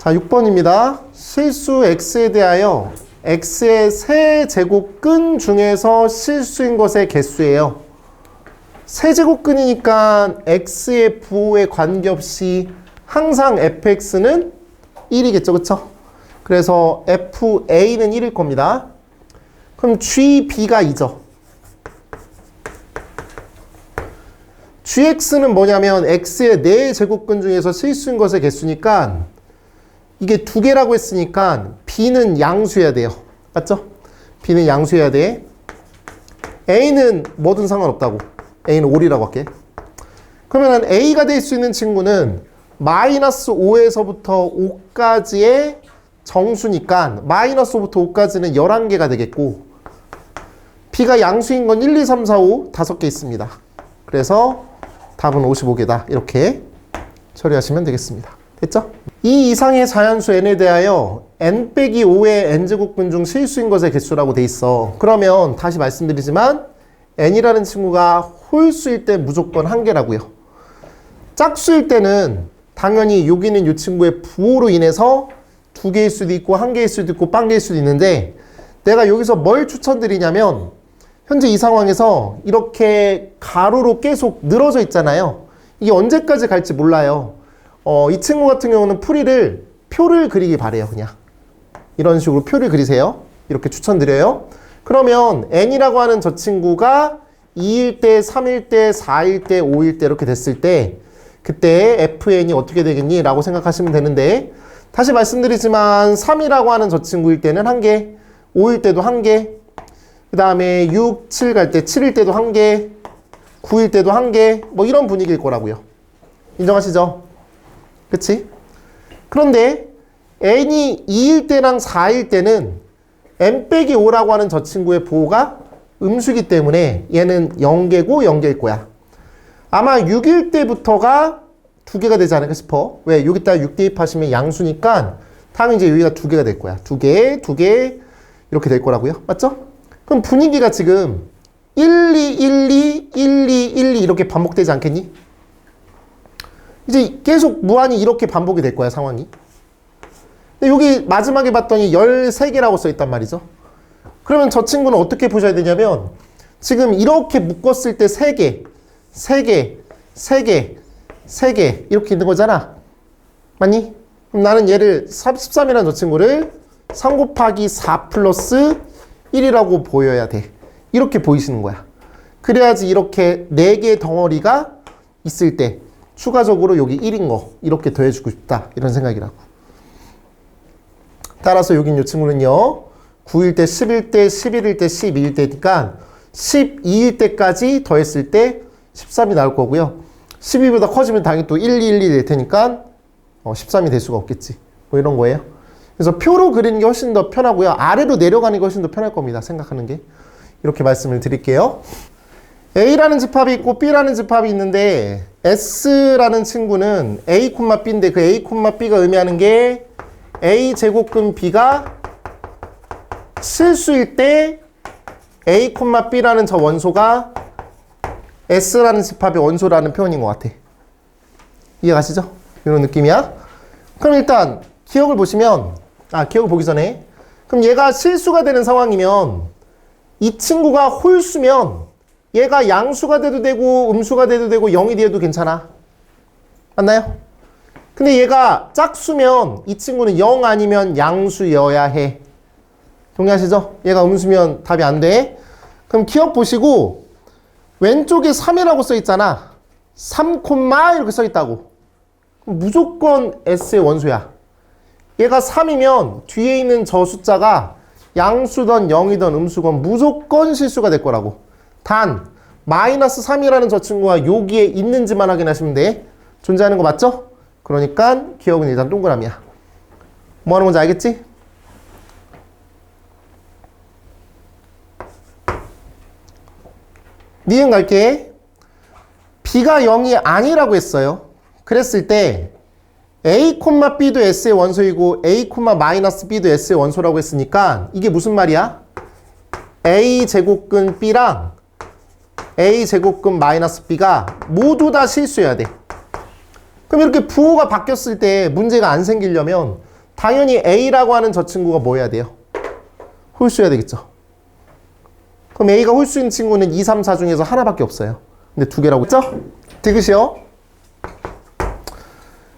자, 6번입니다. 실수 x에 대하여 x의 세제곱근 중에서 실수인 것의 개수예요. 세제곱근이니까 x의 부호에 관계없이 항상 fx는 1이겠죠, 그쵸? 그래서 fa는 1일 겁니다. 그럼 gb가 2죠. gx는 뭐냐면 x의 4제곱근 중에서 실수인 것의 개수니까 이게 2개라고 했으니까 b는 양수해야 돼요. 맞죠? b는 양수해야 돼. a는 뭐든 상관없다고. a는 5이라고 할게. 그러면 a가 될 수 있는 친구는 마이너스 5에서부터 5까지의 정수니까 마이너스 5부터 5까지는 11개가 되겠고 b가 양수인 건 1, 2, 3, 4, 5 5개 있습니다. 그래서 답은 55개다. 이렇게 처리하시면 되겠습니다. 됐죠? 이 이상의 자연수 n에 대하여 n-5의 n제곱근 중 실수인 것의 개수라고 돼 있어. 그러면 다시 말씀드리지만 n이라는 친구가 홀수일 때 무조건 1개라고요. 짝수일 때는 당연히 여기는 이 친구의 부호로 인해서 2개일 수도 있고 1개일 수도 있고 빵개일 수도 있는데 내가 여기서 뭘 추천드리냐면 현재 이 상황에서 이렇게 가로로 계속 늘어져 있잖아요. 이게 언제까지 갈지 몰라요. 이 친구 같은 경우는 표를 그리기 바래요. 그냥 이런 식으로 표를 그리세요. 이렇게 추천드려요. 그러면 n이라고 하는 저 친구가 2일 때, 3일 때, 4일 때, 5일 때 이렇게 됐을 때 그때 fn이 어떻게 되겠니? 라고 생각하시면 되는데 다시 말씀드리지만 3이라고 하는 저 친구일 때는 1개, 5일 때도 1개, 그 다음에 6, 7 갈 때 7일 때도 1개, 9일 때도 1개, 뭐 이런 분위기일 거라고요. 인정하시죠? 그치? 그런데 n이 2일 때랑 4일 때는 n-5라고 하는 저 친구의 부호가 음수이기 때문에 얘는 0개고 0개일 거야. 아마 6일 때부터가 2개가 되지 않을까 싶어. 왜? 여기다 6 대입하시면 양수니까 다음에 이제 여기가 2개가 될 거야. 2개, 2개 이렇게 될 거라고요. 맞죠? 그럼 분위기가 지금 1, 2, 1, 2, 1, 2, 1, 2 이렇게 반복되지 않겠니? 이제 계속 무한히 이렇게 반복이 될 거야, 상황이. 근데 여기 마지막에 봤더니 13개라고 써 있단 말이죠. 그러면 저 친구는 어떻게 보셔야 되냐면 지금 이렇게 묶었을 때 3개, 3개, 3개, 3개 이렇게 있는 거잖아. 맞니? 그럼 나는 얘를 13이라는 저 친구를 3 곱하기 4 플러스 1이라고 보여야 돼. 이렇게 보이시는 거야. 그래야지 이렇게 4개의 덩어리가 있을 때 추가적으로 여기 1인 거 이렇게 더해주고 싶다. 이런 생각이라고. 따라서 여긴 이 친구는요. 9일 때, 10일 때, 11일 때, 12일 때니까 12일 때까지 더했을 때 13이 나올 거고요. 12보다 커지면 당연히 또 1, 2, 1, 2 될 테니까 13이 될 수가 없겠지. 뭐 이런 거예요. 그래서 표로 그리는 게 훨씬 더 편하고요. 아래로 내려가는 게 훨씬 더 편할 겁니다. 생각하는 게. 이렇게 말씀을 드릴게요. A라는 집합이 있고 B라는 집합이 있는데 S라는 친구는 A, B인데 그 A, B가 의미하는 게 A 제곱근 B가 실수일 때 A, B라는 저 원소가 S라는 집합의 원소라는 표현인 것 같아. 이해가시죠? 이런 느낌이야. 그럼 일단 기억을 보시면 기억을 보기 전에 그럼 얘가 실수가 되는 상황이면 이 친구가 홀수면 얘가 양수가 돼도 되고 음수가 돼도 되고 0이 돼도 괜찮아. 맞나요? 근데 얘가 짝수면 이 친구는 0 아니면 양수여야 해. 동의하시죠? 얘가 음수면 답이 안 돼. 그럼 기억 보시고 왼쪽에 3이라고 써 있잖아. 3, 이렇게 써 있다고. 그럼 무조건 S의 원소야. 얘가 3이면 뒤에 있는 저 숫자가 양수든 0이든 음수건 무조건 실수가 될 거라고. 단 마이너스 3이라는 저 친구가 여기에 있는지만 확인하시면 돼. 존재하는 거 맞죠? 그러니까 기억은 일단 동그라미야. 뭐 하는 건지 알겠지? 니은 갈게. B가 0이 아니라고 했어요. 그랬을 때 A, B도 S의 원소이고 A, B도 S의 원소라고 했으니까 이게 무슨 말이야? A 제곱근 B랑 A 제곱근 마이너스 B가 모두 다 실수여야 돼. 그럼 이렇게 부호가 바뀌었을 때 문제가 안 생기려면 당연히 A라고 하는 저 친구가 뭐 해야 돼요? 홀수여야 되겠죠. 그럼 A가 홀수인 친구는 2, 3, 4 중에서 하나밖에 없어요. 근데 두 개라고 했죠? 디귿이요.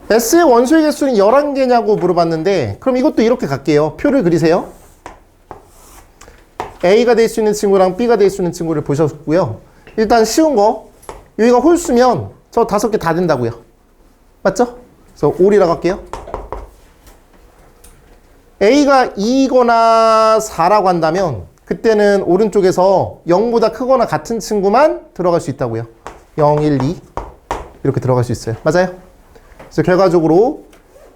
S의 원소의 개수는 11개냐고 물어봤는데 그럼 이것도 이렇게 갈게요. 표를 그리세요. A가 될 수 있는 친구랑 B가 될 수 있는 친구를 보셨고요. 일단 쉬운 거 여기가 홀수면 저 5개 다 된다고요. 맞죠? 그래서 5이라고 할게요. A가 2거나 4라고 한다면 그때는 오른쪽에서 0보다 크거나 같은 친구만 들어갈 수 있다고요. 0, 1, 2 이렇게 들어갈 수 있어요. 맞아요? 그래서 결과적으로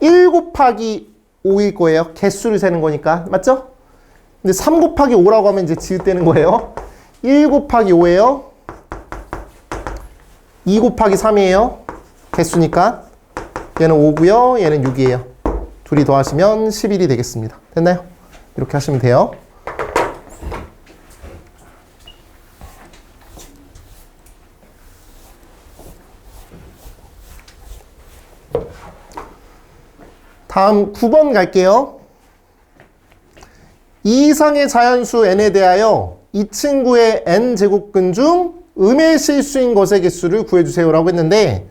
1 곱하기 5일 거예요. 개수를 세는 거니까. 맞죠? 근데 3 곱하기 5라고 하면 이제 지읒되는 거예요. 1 곱하기 5예요. 2 곱하기 3이에요. 개수니까. 얘는 5고요. 얘는 6이에요. 둘이 더하시면 11이 되겠습니다. 됐나요? 이렇게 하시면 돼요. 다음 9번 갈게요. 이 이상의 자연수 n에 대하여 이 친구의 n제곱근 중 음의 실수인 것의 개수를 구해주세요라고 했는데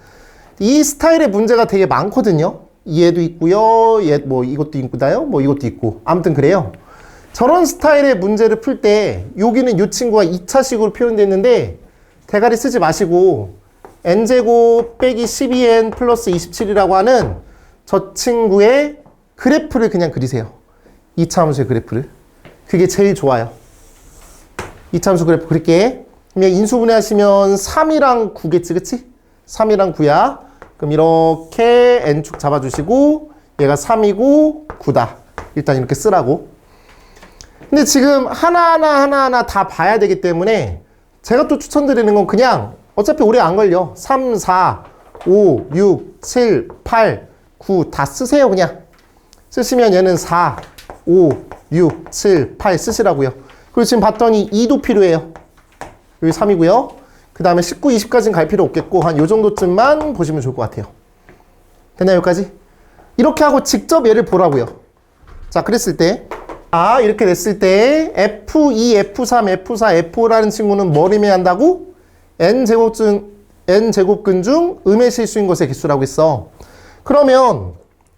이 스타일의 문제가 되게 많거든요. 얘도 있고요. 얘 뭐 이것도 있고요. 뭐 이것도 있고. 아무튼 그래요. 저런 스타일의 문제를 풀 때 여기는 이 친구가 2차식으로 표현됐는데 대가리 쓰지 마시고 n제곱 빼기 12n 플러스 27이라고 하는 저 친구의 그래프를 그냥 그리세요. 2차 함수의 그래프를. 그게 제일 좋아요. 2차 함수 그래프 그릴게. 그냥 인수분해 하시면 3이랑 9겠지, 그치? 3이랑 9야. 그럼 이렇게 n축 잡아주시고 얘가 3이고 9다. 일단 이렇게 쓰라고. 근데 지금 하나하나 다 봐야 되기 때문에 제가 또 추천드리는 건 그냥 어차피 오래 안 걸려. 3, 4, 5, 6, 7, 8, 9 다 쓰세요. 그냥. 쓰시면 얘는 4, 5, 6, 7, 8 쓰시라고요. 그리고 지금 봤더니 2도 필요해요. 여기 3이고요. 그 다음에 19, 20까지는 갈 필요 없겠고 한 요 정도쯤만 보시면 좋을 것 같아요. 됐나요? 여기까지? 이렇게 하고 직접 얘를 보라고요. 자, 그랬을 때 이렇게 됐을 때 F2, F3, F4, F5라는 친구는 뭘 의미한다고? n제곱근 중 음의 실수인 것의 개수라고 했어. 그러면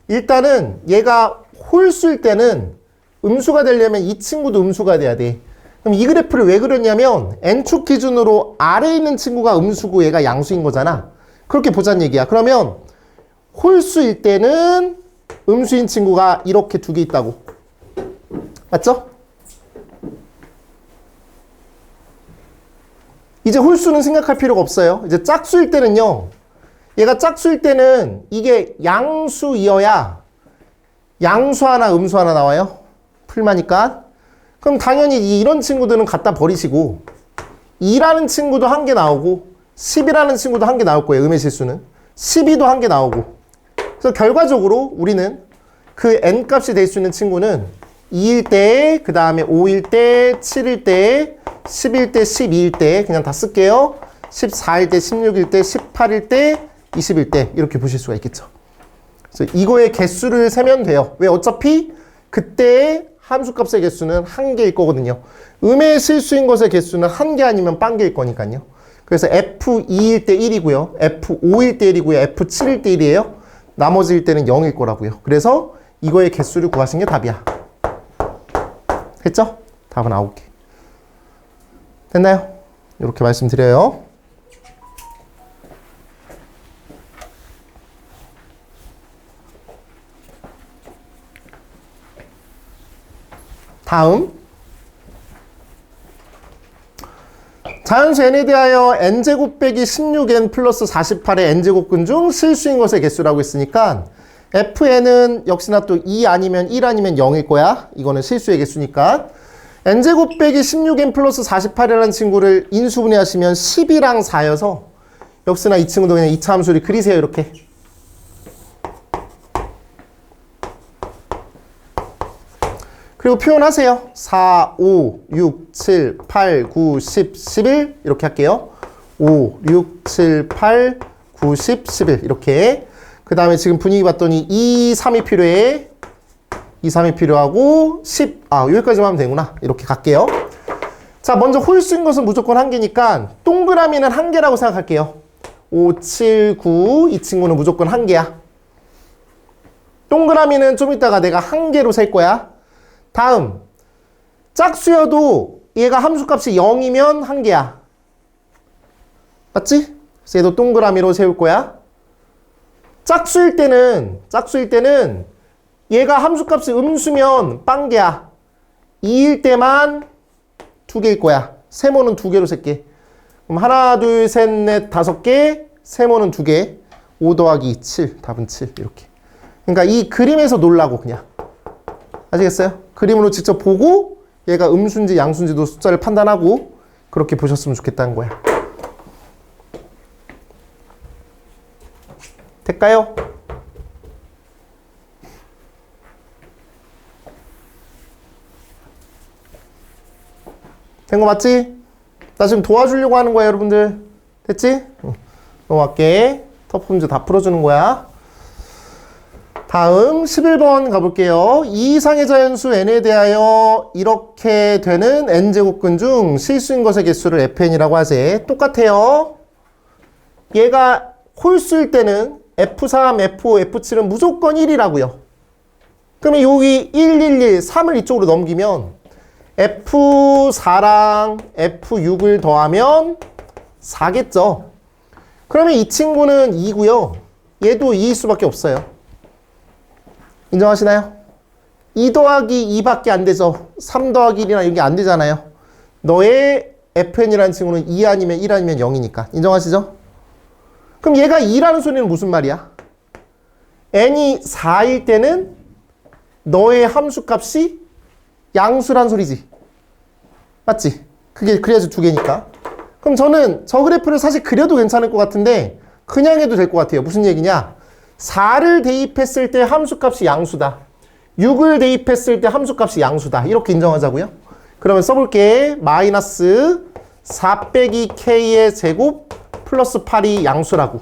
일단은 얘가 홀수일 때는 음수가 되려면 이 친구도 음수가 돼야 돼. 그럼 이 그래프를 왜 그렸냐면 n축 기준으로 아래에 있는 친구가 음수고 얘가 양수인 거잖아. 그렇게 보자는 얘기야. 그러면 홀수일 때는 음수인 친구가 이렇게 두 개 있다고. 맞죠? 이제 홀수는 생각할 필요가 없어요. 이제 짝수일 때는요. 얘가 짝수일 때는 이게 양수이어야 양수 하나 음수 하나 나와요. 풀마니까. 그럼 당연히 이런 친구들은 갖다 버리시고 2라는 친구도 한 개 나오고 10이라는 친구도 한 개 나올 거예요. 음의 실수는. 12도 한 개 나오고. 그래서 결과적으로 우리는 그 n값이 될 수 있는 친구는 2일 때, 그 다음에 5일 때, 7일 때, 10일 때, 12일 때 그냥 다 쓸게요. 14일 때, 16일 때, 18일 때, 20일 때 이렇게 보실 수가 있겠죠. 그래서 이거의 개수를 세면 돼요. 왜? 어차피 그때의 함수값의 개수는 한 개일 거거든요. 음의 실수인 것의 개수는 한 개 아니면 반 개일 거니까요. 그래서 F2일 때 1이고요. F5일 때 1이고요. F7일 때 1이에요. 나머지일 때는 0일 거라고요. 그래서 이거의 개수를 구하시는 게 답이야. 됐죠? 답은 9개. 됐나요? 이렇게 말씀드려요. 다음. 자연수 n에 대하여 n제곱 빼기 16n 플러스 48의 n제곱근 중 실수인 것의 개수라고 했으니까 fn은 역시나 또 2 아니면 1 아니면 0일 거야. 이거는 실수의 개수니까. n제곱 빼기 16n 플러스 48이라는 친구를 인수분해 하시면 10이랑 4여서 역시나 이 친구도 그냥 2차 함수를 그리세요. 이렇게. 그리고 표현하세요. 4, 5, 6, 7, 8, 9, 10, 11 이렇게 할게요. 5, 6, 7, 8, 9, 10, 11 이렇게. 그 다음에 지금 분위기 봤더니 2, 3이 필요해. 2, 3이 필요하고 10. 여기까지만 하면 되구나. 이렇게 갈게요. 자, 먼저 홀수인 것은 무조건 1개니까 동그라미는 1개라고 생각할게요. 5, 7, 9. 이 친구는 무조건 1개야. 동그라미는 좀 이따가 내가 1개로 셀 거야. 다음. 짝수여도 얘가 함수값이 0이면 1개야. 맞지? 그래서 얘도 동그라미로 세울 거야. 짝수일 때는 얘가 함수값이 음수면 빵개야. 2일 때만 2개일 거야. 세모는 2개로 셀게. 그럼 하나, 둘, 셋, 넷, 5개. 세모는 2개. 5 더하기 7. 답은 7. 이렇게. 그러니까 이 그림에서 놀라고 그냥. 아시겠어요? 그림으로 직접 보고 얘가 음수인지 양수인지도 숫자를 판단하고 그렇게 보셨으면 좋겠다는 거야. 될까요? 된 거 맞지? 나 지금 도와주려고 하는 거야, 여러분들. 됐지? 넘어갈게. 터프 문제 다 풀어주는 거야. 다음 11번 가볼게요. 이 이상의 자연수 n에 대하여 이렇게 되는 n제곱근 중 실수인 것의 개수를 fn이라고 하지. 똑같아요. 얘가 홀수일 때는 F3, F5, F7은 무조건 1이라고요. 그러면 여기 1, 1, 1, 3을 이쪽으로 넘기면 F4랑 F6을 더하면 4겠죠. 그러면 이 친구는 2고요. 얘도 2일 수밖에 없어요. 인정하시나요? 2 더하기 2밖에 안 되죠. 3 더하기 1이나 이런 게 안 되잖아요. 너의 FN이라는 친구는 2 아니면 1 아니면 0이니까. 인정하시죠? 그럼 얘가 2라는 소리는 무슨 말이야? n이 4일 때는 너의 함수값이 양수란 소리지. 맞지? 그래야지 2개니까. 그럼 저는 저 그래프를 사실 그려도 괜찮을 것 같은데 그냥 해도 될 것 같아요. 무슨 얘기냐? 4를 대입했을 때 함수값이 양수다. 6을 대입했을 때 함수값이 양수다. 이렇게 인정하자고요. 그러면 써볼게. 마이너스 4 빼기 k의 제곱 플러스 8이 양수라고.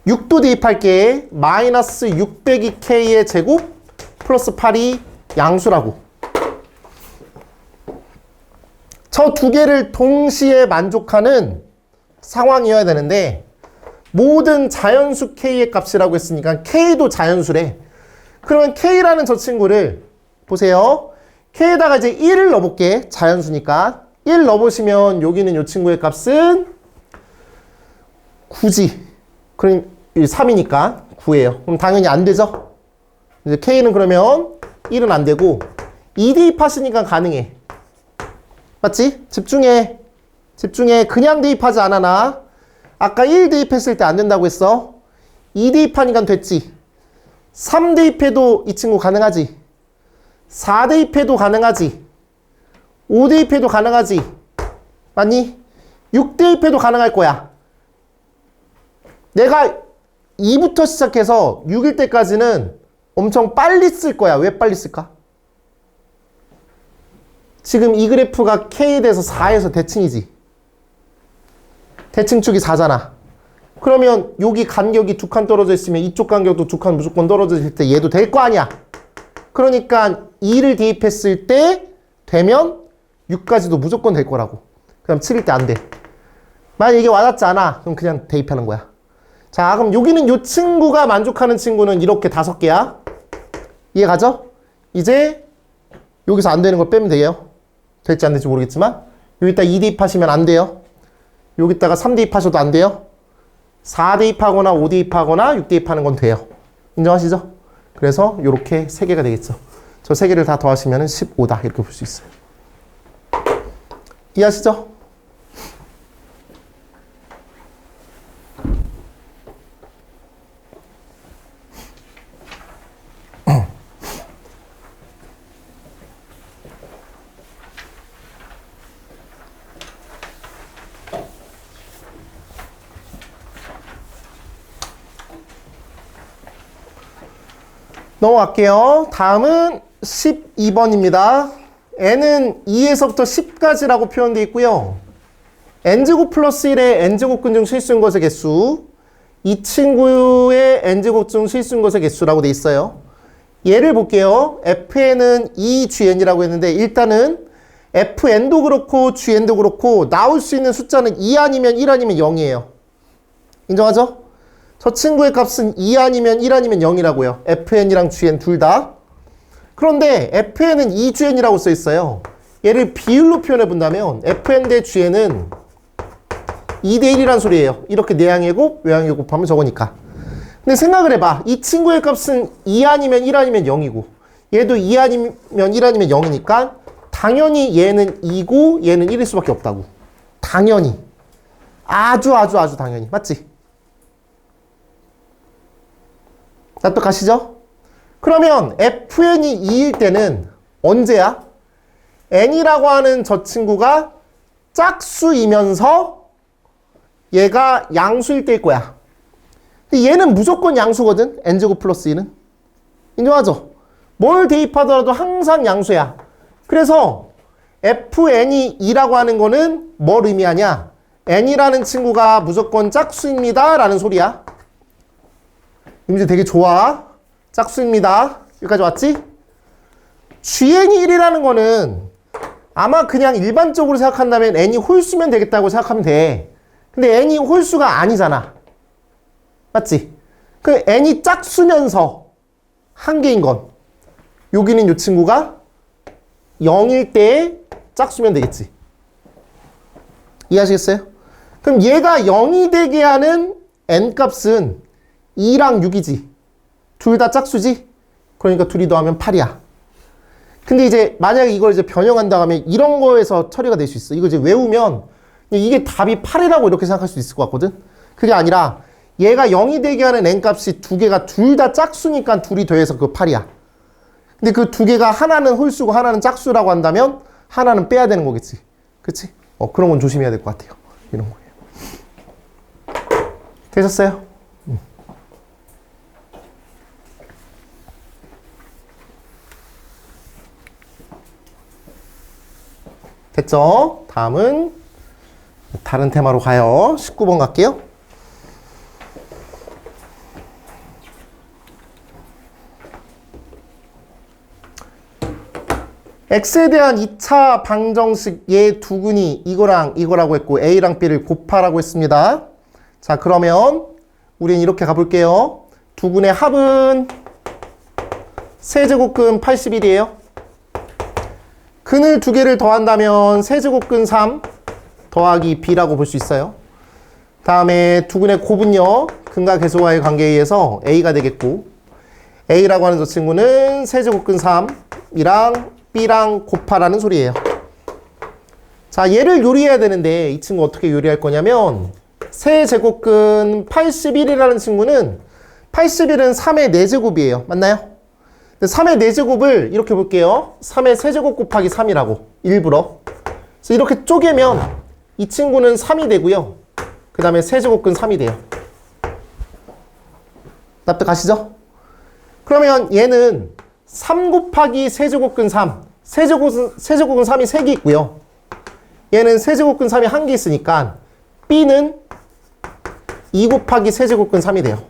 6도 대입할게. 마이너스 6 빼기 k의 제곱 플러스 8이 양수라고. 저 두 개를 동시에 만족하는 상황이어야 되는데 모든 자연수 k의 값이라고 했으니까 k도 자연수래. 그러면 k라는 저 친구를 보세요. k에다가 이제 1을 넣어볼게. 자연수니까 1 넣어보시면 여기는 이 친구의 값은 9지. 그럼 3이니까 9예요. 그럼 당연히 안 되죠. 이제 k는 그러면 1은 안 되고 2 대입하시니까 가능해. 맞지? 집중해. 그냥 대입하지 않아 나. 아까 1 대입했을 때 안 된다고 했어. 2 대입하니까 됐지. 3 대입해도 이 친구 가능하지. 4 대입해도 가능하지. 5 대입해도 가능하지. 맞니? 6 대입해도 가능할 거야. 내가 2부터 시작해서 6일 때까지는 엄청 빨리 쓸 거야. 왜 빨리 쓸까? 지금 이 그래프가 K에 대해서 4에서 대칭이지. 대칭축이 4잖아. 그러면 여기 간격이 2칸 떨어져 있으면 이쪽 간격도 2칸 무조건 떨어질 때 얘도 될 거 아니야. 그러니까 2를 대입했을 때 되면 6까지도 무조건 될 거라고. 그럼 7일 때 안 돼. 만약 이게 와닿지 않아. 그럼 그냥 대입하는 거야. 자, 그럼 여기는 이 친구가 만족하는 친구는 이렇게 5개야. 이해 가죠? 이제 여기서 안 되는 걸 빼면 돼요. 될지 안 될지 모르겠지만 여기다 2 대입하시면 안 돼요. 여기다가 3 대입하셔도 안 돼요. 4 대입하거나 5 대입하거나 6 대입하는 건 돼요. 인정하시죠? 그래서 이렇게 3개가 되겠죠. 저 3개를 다 더하시면 15다. 이렇게 볼 수 있어요. 이해하시죠? 넘어갈게요. 다음은 12번입니다. n은 2에서부터 10까지라고 표현되어 있고요. n제곱 플러스 1의 n제곱근 중 실수인 것의 개수, 이 친구의 n제곱 중 실수인 것의 개수라고 되어 있어요. 얘를 볼게요. fn은 2gn이라고 했는데 일단은 fn도 그렇고 gn도 그렇고 나올 수 있는 숫자는 2 아니면 1 아니면 0이에요. 인정하죠? 저 친구의 값은 2 아니면 1 아니면 0이라고요. fn이랑 gn 둘 다. 그런데 fn은 2gn이라고 써 있어요. 얘를 비율로 표현해 본다면 fn 대 gn은 2대 1이란 소리예요. 이렇게 내항의 곱, 외항의 곱하면 저거니까. 근데 생각을 해봐. 이 친구의 값은 2 아니면 1 아니면 0이고 얘도 2 아니면 1 아니면 0이니까 당연히 얘는 2고 얘는 1일 수밖에 없다고. 당연히. 아주 당연히. 맞지? 납득 가시죠? 그러면 fn이 2일 때는 언제야? n이라고 하는 저 친구가 짝수이면서 얘가 양수일 때일 거야. 근데 얘는 무조건 양수거든. n제곱 플러스 2는. 인정하죠? 뭘 대입하더라도 항상 양수야. 그래서 fn이 2라고 하는 거는 뭘 의미하냐? n이라는 친구가 무조건 짝수입니다 라는 소리야. 이 문제 되게 좋아. 짝수입니다. 여기까지 왔지? gn이 1이라는 거는 아마 그냥 일반적으로 생각한다면 n이 홀수면 되겠다고 생각하면 돼. 근데 n이 홀수가 아니잖아. 맞지? 그 n이 짝수면서 한 개인 건 여기는 이 친구가 0일 때 짝수면 되겠지. 이해하시겠어요? 그럼 얘가 0이 되게 하는 n값은 2랑 6이지. 둘 다 짝수지? 그러니까 둘이 더하면 8이야. 근데 이제 만약에 이걸 이제 변형한다 하면 이런 거에서 처리가 될 수 있어. 이거 이제 외우면 이게 답이 8이라고 이렇게 생각할 수 있을 것 같거든? 그게 아니라 얘가 0이 되게 하는 n값이 두 개가 둘 다 짝수니까 둘이 더해서 그 8이야. 근데 그 두 개가 하나는 홀수고 하나는 짝수라고 한다면 하나는 빼야 되는 거겠지. 그치? 그런 건 조심해야 될 것 같아요. 이런 거예요. 되셨어요? 됐죠? 다음은 다른 테마로 가요. 19번 갈게요. x에 대한 2차 방정식 얘 두근이 이거랑 이거라고 했고 a랑 b를 곱하라고 했습니다. 자, 그러면 우린 이렇게 가볼게요. 두근의 합은 세제곱근 81이에요. 근을 두 개를 더한다면 세제곱근 3 더하기 b라고 볼 수 있어요. 다음에 두근의 곱은요. 근과 계수와의 관계에 의해서 a가 되겠고 a라고 하는 저 친구는 세제곱근 3이랑 b랑 곱하라는 소리예요. 자, 얘를 요리해야 되는데 이 친구 어떻게 요리할 거냐면 세제곱근 81이라는 친구는 81은 3의 4제곱이에요. 맞나요? 3의 4제곱을 이렇게 볼게요. 3의 세제곱 곱하기 3이라고 일부러. 그래서 이렇게 쪼개면 이 친구는 3이 되고요. 그 다음에 세제곱근 3이 돼요. 납득하시죠? 그러면 얘는 3 곱하기 세제곱근 3. 세제곱근 3이 3개 있고요. 얘는 세제곱근 3이 1개 있으니까 b는 2 곱하기 세제곱근 3이 돼요.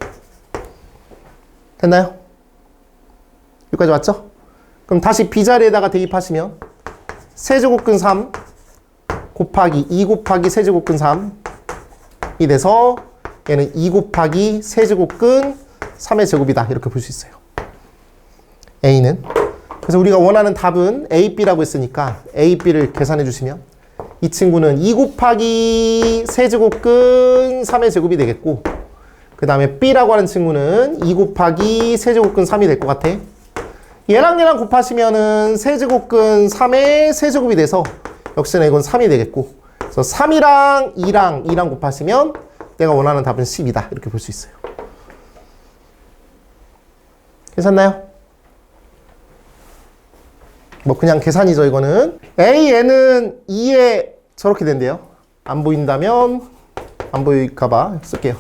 됐나요? 여기까지 왔죠? 그럼 다시 b자리에다가 대입하시면 세제곱근 3 곱하기 2 곱하기 세제곱근 3이 돼서 얘는 2 곱하기 세제곱근 3의 제곱이다. 이렇게 볼 수 있어요. a는. 그래서 우리가 원하는 답은 a, b라고 했으니까 a, b를 계산해 주시면 이 친구는 2 곱하기 세제곱근 3의 제곱이 되겠고 그 다음에 b라고 하는 친구는 2 곱하기 세제곱근 3이 될 것 같아. 얘랑 얘랑 곱하시면은 세제곱근 3의 세제곱이 돼서 역시나 이건 3이 되겠고 그래서 3이랑 2랑 곱하시면 내가 원하는 답은 10이다. 이렇게 볼 수 있어요. 괜찮나요? 뭐 그냥 계산이죠. 이거는 AN은 2에 저렇게 된대요. 안 보인다면 안 보일까봐 쓸게요.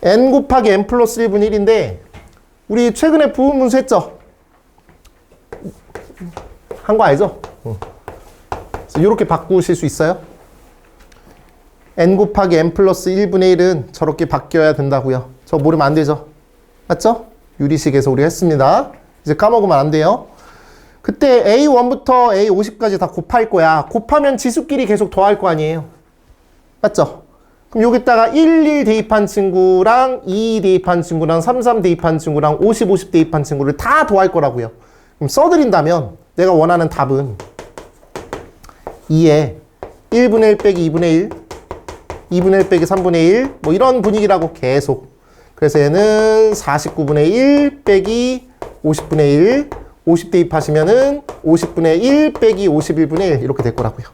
N 곱하기 N 플러스 1분의 1인데 우리 최근에 부분 분수 했죠? 한 거 알죠? 그래서 이렇게 바꾸실 수 있어요. N 곱하기 N 플러스 1분의 1은 저렇게 바뀌어야 된다고요. 저 모르면 안 되죠? 맞죠? 유리식에서 우리 했습니다. 이제 까먹으면 안 돼요. 그때 A1부터 A50까지 다 곱할 거야. 곱하면 지수끼리 계속 더할 거 아니에요. 맞죠? 그럼 여기다가 1 대입한 친구랑 2 대입한 친구랑 3 대입한 친구랑 50 대입한 친구를 다 더할 거라고요. 그럼 써드린다면 내가 원하는 답은 2에 1분의 1 빼기 2분의 1, 2분의 1 빼기 3분의 1, 뭐 이런 분위기라고 계속. 그래서 얘는 49분의 1 빼기 50분의 1, 50 대입하시면은 50분의 1 빼기 51분의 1 이렇게 될 거라고요.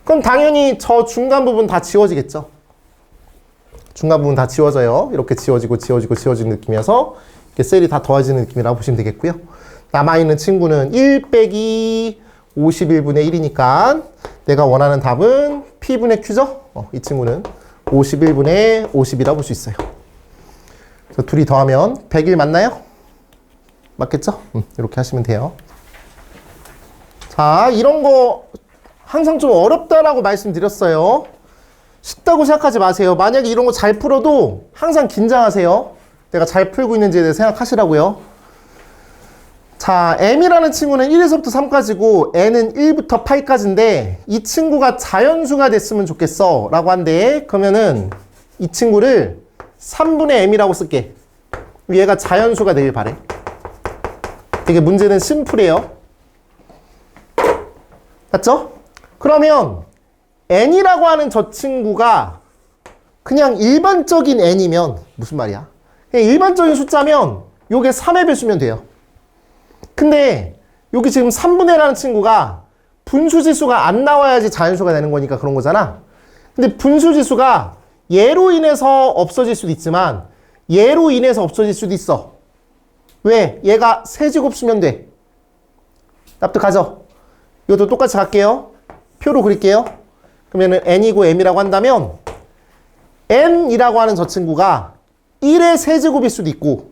그럼 당연히 저 중간 부분 다 지워지겠죠. 중간 부분 다 지워져요. 이렇게 지워지고 지워지는 느낌이어서 이렇게 셀이 다 더해지는 느낌이라고 보시면 되겠고요. 남아있는 친구는 1 빼기 51분의 1이니까 내가 원하는 답은 P분의 Q죠? 이 친구는 51분의 50이라고 볼 수 있어요. 그래서 둘이 더하면 101 맞나요? 맞겠죠? 이렇게 하시면 돼요. 자, 이런 거 항상 좀 어렵다라고 말씀드렸어요. 쉽다고 생각하지 마세요. 만약에 이런 거 잘 풀어도 항상 긴장하세요. 내가 잘 풀고 있는지에 대해 생각하시라고요. 자, M이라는 친구는 1에서부터 3까지고 N은 1부터 8까지인데 이 친구가 자연수가 됐으면 좋겠어 라고 한대. 그러면은 이 친구를 3분의 M이라고 쓸게. 얘가 자연수가 되길 바래. 되게 문제는 심플해요. 맞죠? 그러면 N이라고 하는 저 친구가 그냥 일반적인 N이면 무슨 말이야? 그냥 일반적인 숫자면 요게 3의 배수면 돼요. 근데 여기 지금 3분의 1라는 친구가 분수지수가 안 나와야지 자연수가 되는 거니까 그런 거잖아. 근데 분수지수가 얘로 인해서 없어질 수도 있지만 얘로 인해서 없어질 수도 있어. 왜? 얘가 세제곱 수면 돼. 납득하죠? 이것도 똑같이 갈게요. 표로 그릴게요. 그러면은 N이고 M이라고 한다면 N이라고 하는 저 친구가 1의 세제곱일 수도 있고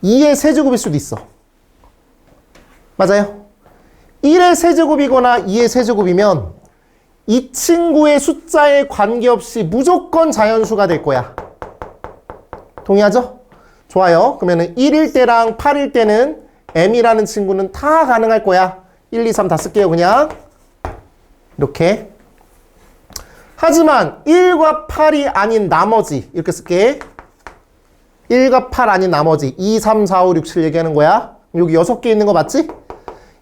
2의 세제곱일 수도 있어. 맞아요? 1의 세제곱이거나 2의 세제곱이면 이 친구의 숫자에 관계없이 무조건 자연수가 될 거야. 동의하죠? 좋아요. 그러면은 1일 때랑 8일 때는 M이라는 친구는 다 가능할 거야. 1, 2, 3 다 쓸게요. 그냥 이렇게. 하지만 1과 8이 아닌 나머지 이렇게 쓸게. 1과 8 아닌 나머지 2, 3, 4, 5, 6, 7 얘기하는 거야. 여기 6개 있는 거 맞지?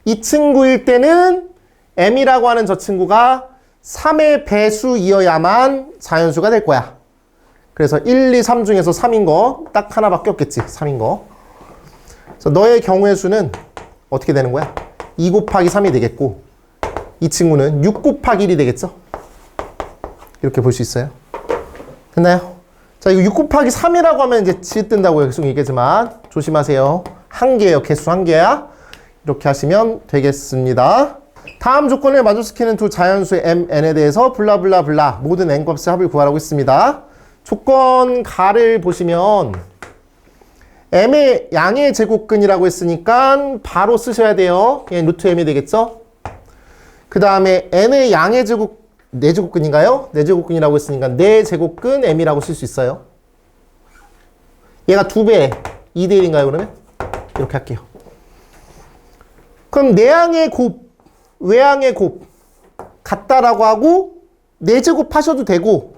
이 친구일 때는 M이라고 하는 저 친구가 3의 배수이어야만 자연수가 될 거야. 그래서 1, 2, 3 중에서 3인 거 딱 하나밖에 없겠지. 3인 거. 그래서 너의 경우의 수는 어떻게 되는 거야? 2 곱하기 3이 되겠고 이 친구는 6 곱하기 1이 되겠죠? 이렇게 볼 수 있어요. 됐나요? 자, 이거 6 곱하기 3이라고 하면 이제 지읒된다고 계속 얘기하지만 조심하세요. 한 개예요. 개수 한 개야. 이렇게 하시면 되겠습니다. 다음 조건을 만족시키는 두 자연수의 M, N에 대해서 블라블라블라 모든 N값의 합을 구하라고 했습니다. 조건 가를 보시면 M의 양의 제곱근이라고 했으니까 바로 쓰셔야 돼요. 얘 루트 M이 되겠죠? 그 다음에 N의 양의 제곱, 4제곱근인가요? 4제곱근이라고 했으니까 4제곱근 M이라고 쓸 수 있어요. 얘가 2배, 2대 1인가요, 그러면? 이렇게 할게요. 그럼 내항의 곱, 외항의 곱 같다라고 하고 4제곱 하셔도 되고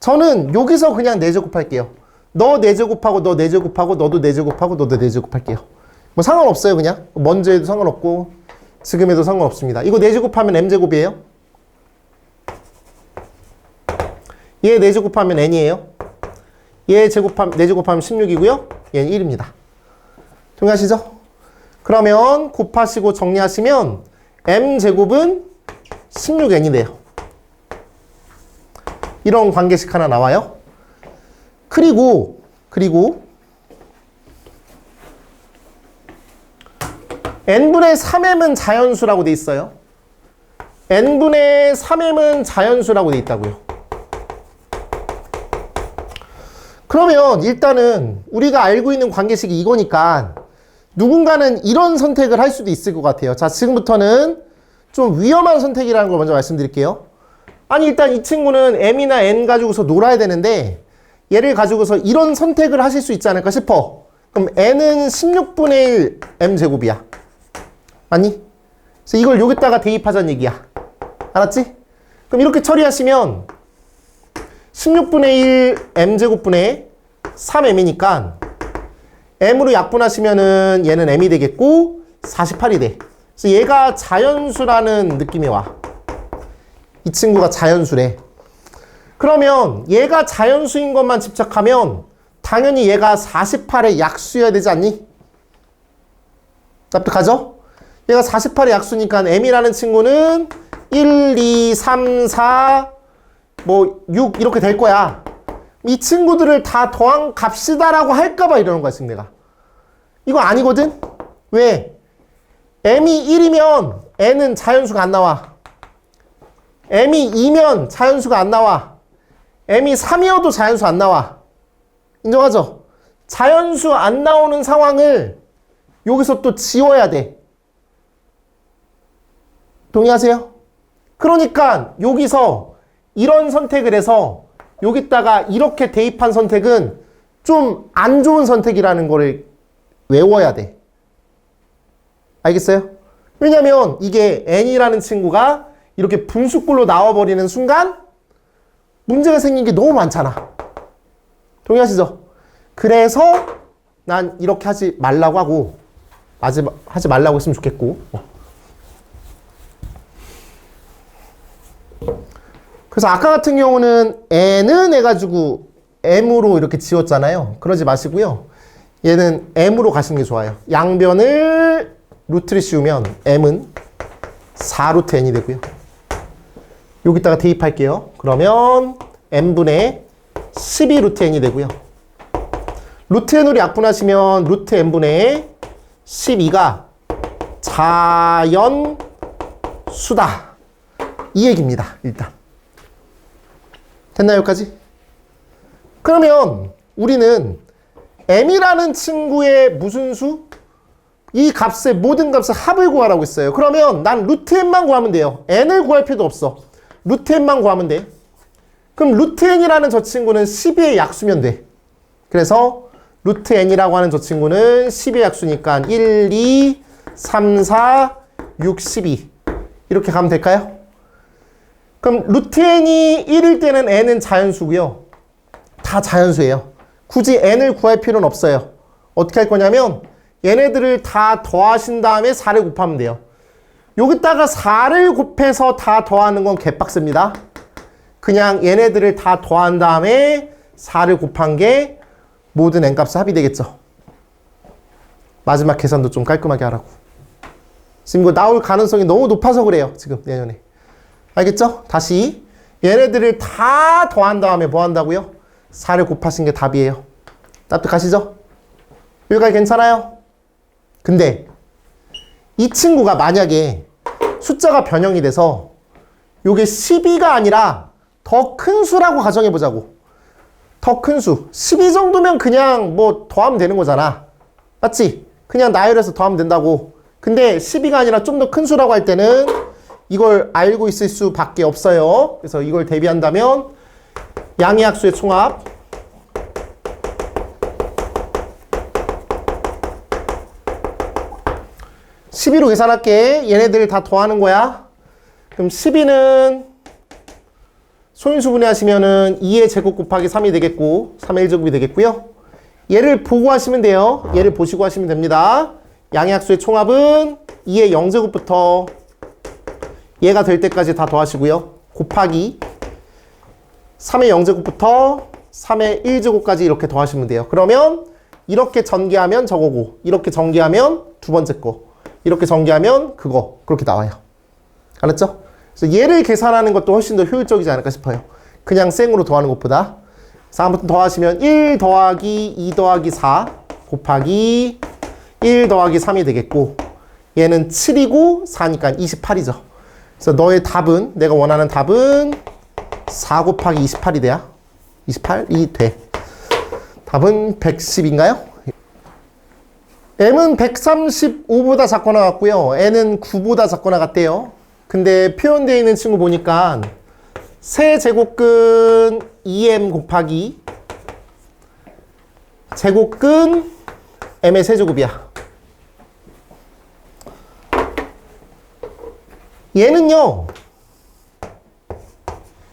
저는 여기서 그냥 4제곱 할게요. 너 4제곱하고 너 4제곱하고 너도 4제곱하고 너도 4제곱 할게요. 뭐 상관없어요. 그냥 먼저 해도 상관없고 지금 해도 상관없습니다. 이거 4제곱하면 M제곱이에요. 얘 4제곱하면 N이에요. 얘 제곱하면 4제곱하면 16이고요. 얘는 1입니다. 동의하시죠? 그러면 곱하시고 정리하시면 M제곱은 16N이 돼요. 이런 관계식 하나 나와요. 그리고 N분의 3M은 자연수라고 돼 있어요. N분의 3M은 자연수라고 돼 있다고요. 그러면 일단은 우리가 알고 있는 관계식이 이거니까 누군가는 이런 선택을 할 수도 있을 것 같아요. 자, 지금부터는 좀 위험한 선택이라는 걸 먼저 말씀드릴게요. 아니, 일단 이 친구는 M이나 N 가지고서 놀아야 되는데 얘를 가지고서 이런 선택을 하실 수 있지 않을까 싶어. 그럼 n은 16분의 1 m제곱이야. 맞니? 그래서 이걸 여기다가 대입하자는 얘기야. 알았지? 그럼 이렇게 처리하시면 16분의 1 m제곱분의 3m이니까 m으로 약분하시면은 얘는 m이 되겠고 48이 돼. 그래서 얘가 자연수라는 느낌이 와. 이 친구가 자연수래. 그러면 얘가 자연수인 것만 집착하면 당연히 얘가 48의 약수여야 되지 않니? 납득하죠? 얘가 48의 약수니까 m이라는 친구는 1, 2, 3, 4, 뭐 6 이렇게 될 거야. 이 친구들을 다 더한 값이다라고 할까봐 이러는 거야, 지금 내가. 이거 아니거든? 왜? m이 1이면 n은 자연수가 안 나와. m이 2면 자연수가 안 나와. m이 3이어도 자연수 안 나와. 인정하죠? 자연수 안 나오는 상황을 여기서 또 지워야 돼. 동의하세요? 그러니까 여기서 이런 선택을 해서 여기다가 이렇게 대입한 선택은 좀 안 좋은 선택이라는 거를 외워야 돼. 알겠어요? 왜냐면 이게 n이라는 친구가 이렇게 분수꼴로 나와버리는 순간 문제가 생긴 게 너무 많잖아. 동의하시죠? 그래서 난 이렇게 하지 말라고 하고 하지 말라고 했으면 좋겠고. 그래서 아까 같은 경우는 n은 해가지고 m으로 이렇게 지웠잖아요. 그러지 마시고요. 얘는 m으로 가시는 게 좋아요. 양변을 루트를 씌우면 m은 4루트 n이 되고요. 여기다가 대입할게요. 그러면 n분의 12루트 n이 되고요. 루트 n으로 약분하시면 루트 n분의 12가 자연수다. 이 얘기입니다. 일단. 됐나요, 여기까지? 그러면 우리는 m이라는 친구의 무슨 수? 이 값의 모든 값의 합을 구하라고 했어요. 그러면 난 루트 n만 구하면 돼요. n을 구할 필요도 없어. 루트 n만 구하면 돼. 그럼 루트 n이라는 저 친구는 12의 약수면 돼. 그래서 루트 n이라고 하는 저 친구는 10의 약수니까 1, 2, 3, 4, 6, 12 이렇게 가면 될까요? 그럼 루트 n이 1일 때는 n은 자연수고요. 다 자연수예요. 굳이 n을 구할 필요는 없어요. 어떻게 할 거냐면 얘네들을 다 더하신 다음에 4를 곱하면 돼요. 여기다가 4를 곱해서 다 더하는 건 개빡셉니다. 그냥 얘네들을 다 더한 다음에 4를 곱한 게 모든 n값의 합이 되겠죠. 마지막 계산도 좀 깔끔하게 하라고. 지금 이거 나올 가능성이 너무 높아서 그래요. 지금 내년에. 알겠죠? 다시 얘네들을 다 더한 다음에 뭐 한다고요? 4를 곱하신 게 답이에요. 납득하시죠? 여기까지 괜찮아요? 근데 이 친구가 만약에 숫자가 변형이 돼서 요게 12가 아니라 더 큰 수라고 가정해보자고. 더 큰 수. 12 정도면 그냥 뭐 더하면 되는 거잖아. 맞지? 그냥 나열해서 더하면 된다고. 근데 12가 아니라 좀 더 큰 수라고 할 때는 이걸 알고 있을 수밖에 없어요. 그래서 이걸 대비한다면 양의 약수의 총합 12로 계산할게. 얘네들 다 더하는 거야. 그럼 12는 소인수분해 하시면은 2의 제곱 곱하기 3이 되겠고 3의 1제곱이 되겠고요. 얘를 보고 하시면 돼요. 얘를 보시고 하시면 됩니다. 양의 약수의 총합은 2의 0제곱부터 얘가 될 때까지 다 더하시고요. 곱하기 3의 0제곱부터 3의 1제곱까지 이렇게 더하시면 돼요. 그러면 이렇게 전개하면 저거고 이렇게 전개하면 두 번째 거 이렇게 전개하면 그거 그렇게 나와요. 알았죠? 그래서 얘를 계산하는 것도 훨씬 더 효율적이지 않을까 싶어요. 그냥 생으로 더하는 것보다. 그래서 아무튼 더하시면 1 더하기 2 더하기 4 곱하기 1 더하기 3이 되겠고 얘는 7이고 4니까 28이죠. 그래서 너의 답은 내가 원하는 답은 4 곱하기 28이 돼야 28이 돼. 답은 110인가요? m은 135보다 작거나 같고요. n은 9보다 작거나 같대요. 근데 표현되어 있는 친구 보니까 세제곱근 2m 곱하기 제곱근 m의 세제곱이야. 얘는요,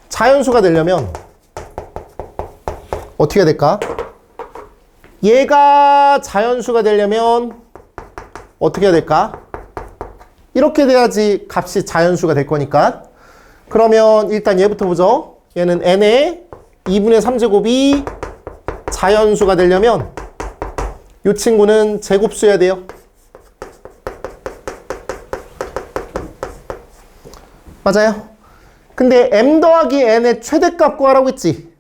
자연수가 되려면 어떻게 해야 될까? 얘가 자연수가 되려면 어떻게 해야 될까? 이렇게 돼야지 값이 자연수가 될 거니까. 그러면 일단 얘부터 보죠. 얘는 n의 2분의 3제곱이 자연수가 되려면 이 친구는 제곱수여야 돼요. 맞아요. 근데 m 더하기 n의 최대값 구하라고 했지.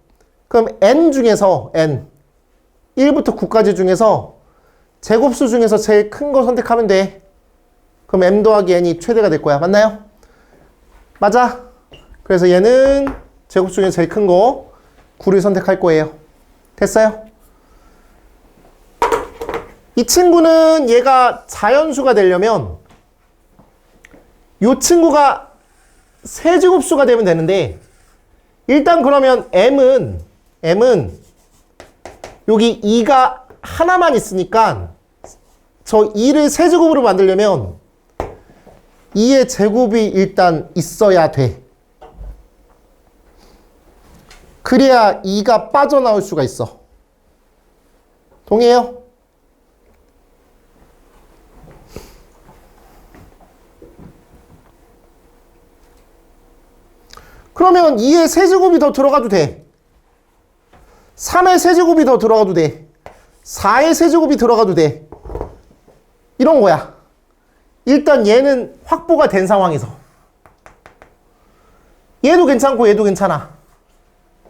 그럼 n 중에서 n 1부터 9까지 중에서 제곱수 중에서 제일 큰 거 선택하면 돼. 그럼 m 더하기 n이 최대가 될 거야. 맞나요? 맞아. 그래서 얘는 제곱수 중에 제일 큰 거 9를 선택할 거예요. 됐어요? 이 친구는 얘가 자연수가 되려면 이 친구가 세제곱수가 되면 되는데, 일단 그러면 m은 여기 2가 하나만 있으니까 저 2를 세제곱으로 만들려면 2의 제곱이 일단 있어야 돼. 그래야 2가 빠져나올 수가 있어. 동의해요? 그러면 2의 세제곱이 더 들어가도 돼. 3의 세제곱이 더 들어가도 돼. 4의 세제곱이 들어가도 돼. 이런 거야. 일단 얘는 확보가 된 상황에서. 얘도 괜찮고 얘도 괜찮아.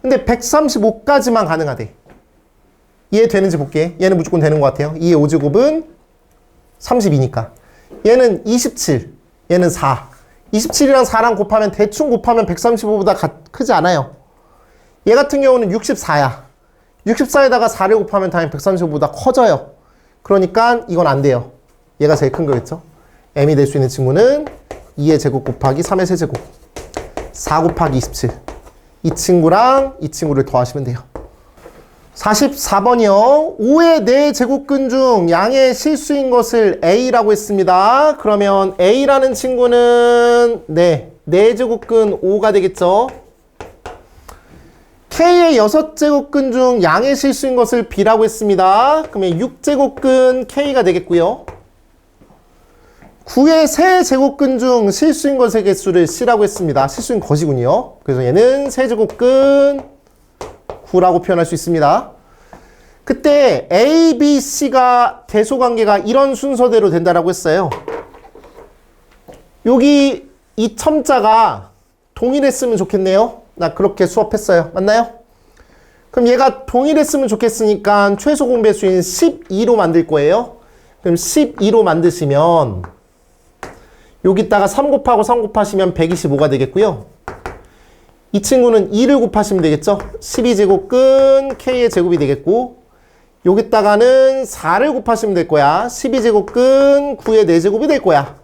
근데 135까지만 가능하대. 이해 되는지 볼게. 얘는 무조건 되는 것 같아요. 2의 5제곱은 32니까. 얘는 27, 얘는 4. 27이랑 4랑 곱하면 대충 곱하면 135보다 크지 않아요. 얘 같은 경우는 64야. 64에다가 4를 곱하면 당연히 135보다 커져요. 그러니까 이건 안 돼요. 얘가 제일 큰 거겠죠. m이 될 수 있는 친구는 2의 제곱 곱하기 3의 세제곱 4 곱하기 27. 이 친구랑 이 친구를 더하시면 돼요. 44번이요. 5의 4제곱근 중 양의 실수인 것을 A라고 했습니다. 그러면 A라는 친구는 4제곱근 5가 되겠죠. K의 6제곱근 중 양의 실수인 것을 B라고 했습니다. 그러면 6제곱근 K가 되겠고요. 9의 3제곱근 중 실수인 것의 개수를 C라고 했습니다. 실수인 것이군요. 그래서 얘는 3제곱근 9라고 표현할 수 있습니다. 그때 A, B, C가 대소관계가 이런 순서대로 된다라고 했어요. 여기 이 첨자가 동일했으면 좋겠네요. 나 그렇게 수업했어요. 맞나요? 그럼 얘가 동일했으면 좋겠으니까 최소 공배수인 12로 만들 거예요. 그럼 12로 만드시면 여기다가 3 곱하고 3 곱하시면 125가 되겠고요. 이 친구는 2를 곱하시면 되겠죠. 12제곱근 K의 제곱이 되겠고, 여기다가는 4를 곱하시면 될 거야. 12제곱근 9의 4제곱이 될 거야.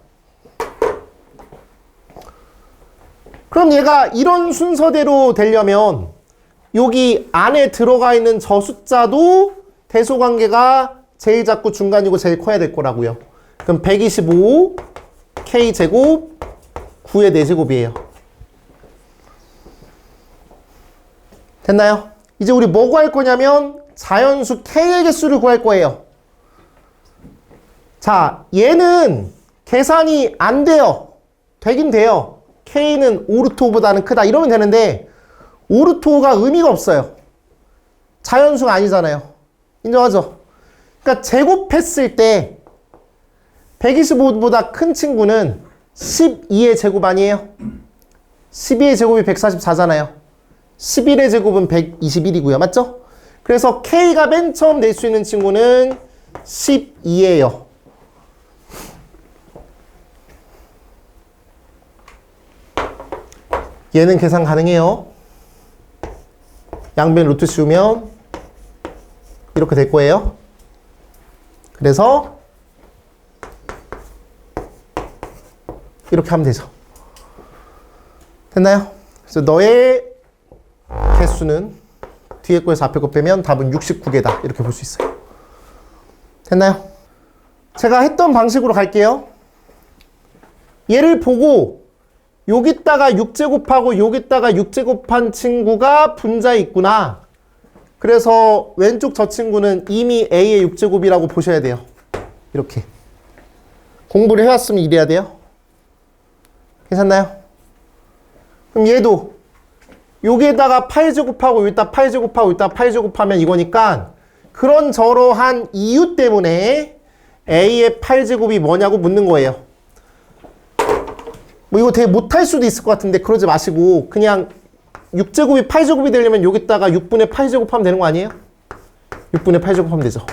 그럼 얘가 이런 순서대로 되려면 여기 안에 들어가 있는 저 숫자도 대소관계가 제일 작고 중간이고 제일 커야 될 거라고요. 그럼 125 K제곱 9의 4제곱이에요. 됐나요? 이제 우리 뭐 구할 거냐면 자연수 K의 개수를 구할 거예요. 자, 얘는 계산이 안 돼요. 되긴 돼요. K는 5루트5보다는 크다. 이러면 되는데 5루트5가 의미가 없어요. 자연수가 아니잖아요. 인정하죠? 그러니까 제곱했을 때 125보다 큰 친구는 12의 제곱 아니에요? 12의 제곱이 144잖아요. 11의 제곱은 121이고요. 맞죠? 그래서 K가 맨 처음 낼 수 있는 친구는 12예요. 얘는 계산 가능해요. 양변 루트 씌우면 이렇게 될 거예요. 그래서 이렇게 하면 되죠. 됐나요? 그래서 너의 개수는 뒤에 거에서 앞에 거 빼면 답은 69개다. 이렇게 볼 수 있어요. 됐나요? 제가 했던 방식으로 갈게요. 얘를 보고 여기다가 6제곱하고 여기다가 6제곱한 친구가 분자에 있구나. 그래서 왼쪽 저 친구는 이미 A의 6제곱이라고 보셔야 돼요. 이렇게. 공부를 해왔으면 이래야 돼요. 괜찮나요? 그럼 얘도 여기에다가 8제곱하고 여기다 8제곱하고 여기다 8제곱하면 이거니까 그런저러한 이유 때문에 A의 8제곱이 뭐냐고 묻는 거예요. 뭐 이거 되게 못할 수도 있을 것 같은데 그러지 마시고 그냥 6제곱이 8제곱이 되려면 여기다가 6분의 8제곱하면 되는 거 아니에요? 6분의 8제곱하면 되죠.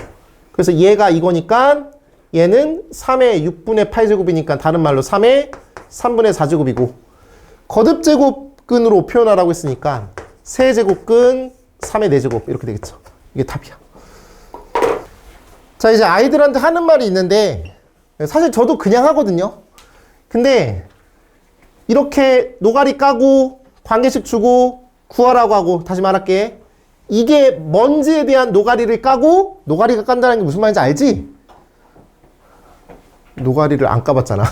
그래서 얘가 이거니까 얘는 3의 6분의 8제곱이니까 다른 말로 3의 3분의 4제곱이고 거듭제곱근으로 표현하라고 했으니까 세제곱근 3의 4제곱 이렇게 되겠죠. 이게 답이야. 자, 이제 아이들한테 하는 말이 있는데 사실 저도 그냥 하거든요. 근데 이렇게 노가리 까고 관계식 주고 구하라고 하고 다시 말할게. 이게 뭔지에 대한 노가리를 까고 노가리가 깐다는 게 무슨 말인지 알지? 노가리를 안 까봤잖아.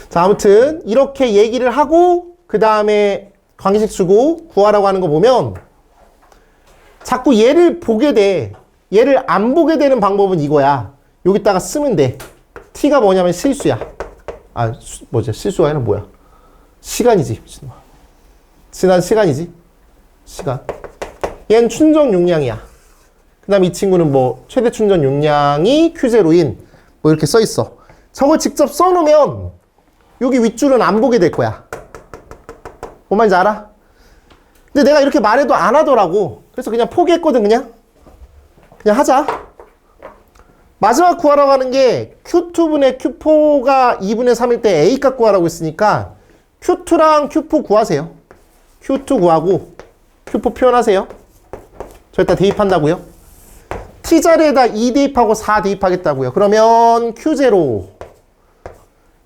자, 아무튼 이렇게 얘기를 하고 그 다음에 관계식 주고 구하라고 하는 거 보면 자꾸 얘를 보게 돼. 얘를 안 보게 되는 방법은 이거야. 여기다가 쓰면 돼. t가 뭐냐면 실수야. 아, 뭐지? 실수가 아니라 뭐야? 시간이지. 지난 시간이지. 시간. 얘는 충전 용량이야. 그 다음 이 친구는 뭐 최대 충전 용량이 Q0인 뭐 이렇게 써 있어. 저걸 직접 써놓으면 여기 윗줄은 안 보게 될 거야. 뭔 말인지 알아? 근데 내가 이렇게 말해도 안 하더라고. 그래서 그냥 포기했거든. 그냥 하자. 마지막 구하라고 하는 게 Q2분의 Q4가 2분의 3일 때 A 값 구하라고 했으니까 Q2랑 Q4 구하세요. Q2 구하고 Q4 표현하세요. 저기다 대입한다고요. T자리에다 2 대입하고 4 대입하겠다고요. 그러면 Q0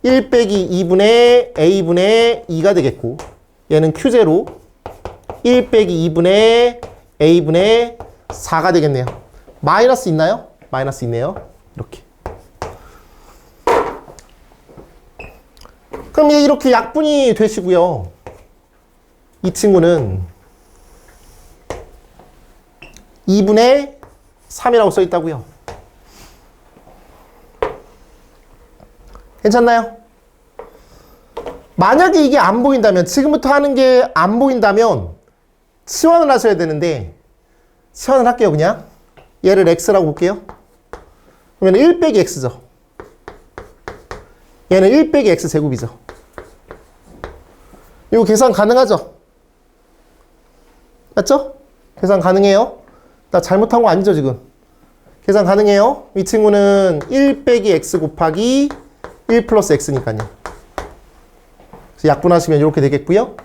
1 빼기 2분의 A분의 2가 되겠고 얘는 Q0 1 빼기 2분의 A분의 4가 되겠네요. 마이너스 있나요? 마이너스 있네요. 이렇게. 그럼 얘 이렇게 약분이 되시고요. 이 친구는 2분의 3이라고 써 있다고요. 괜찮나요? 만약에 이게 안 보인다면, 지금부터 하는 게 안 보인다면 치환을 하셔야 되는데 치환을 할게요. 그냥 얘를 x라고 볼게요. 그러면 1 빼기 x죠. 얘는 1 빼기 x 제곱이죠. 이거 계산 가능하죠? 맞죠? 계산 가능해요? 나 잘못한 거 아니죠 지금? 계산 가능해요? 이 친구는 1 빼기 x 곱하기 1 플러스 x니까요. 그래서 약분하시면 이렇게 되겠고요.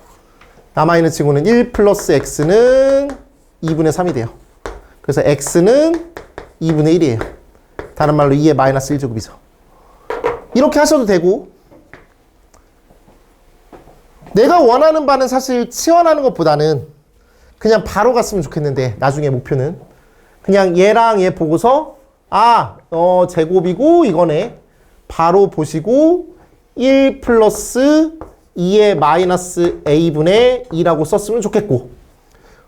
남아있는 친구는 1 플러스 x는 2분의 3이 돼요. 그래서 x는 2분의 1이에요. 다른 말로 2의 마이너스 1제곱이죠. 이렇게 하셔도 되고, 내가 원하는 바는 사실 치환하는 것보다는 그냥 바로 갔으면 좋겠는데, 나중에 목표는 그냥 얘랑 얘 보고서 제곱이고 이거네 바로 보시고 1 플러스 2의 마이너스 a분의 2라고 썼으면 좋겠고,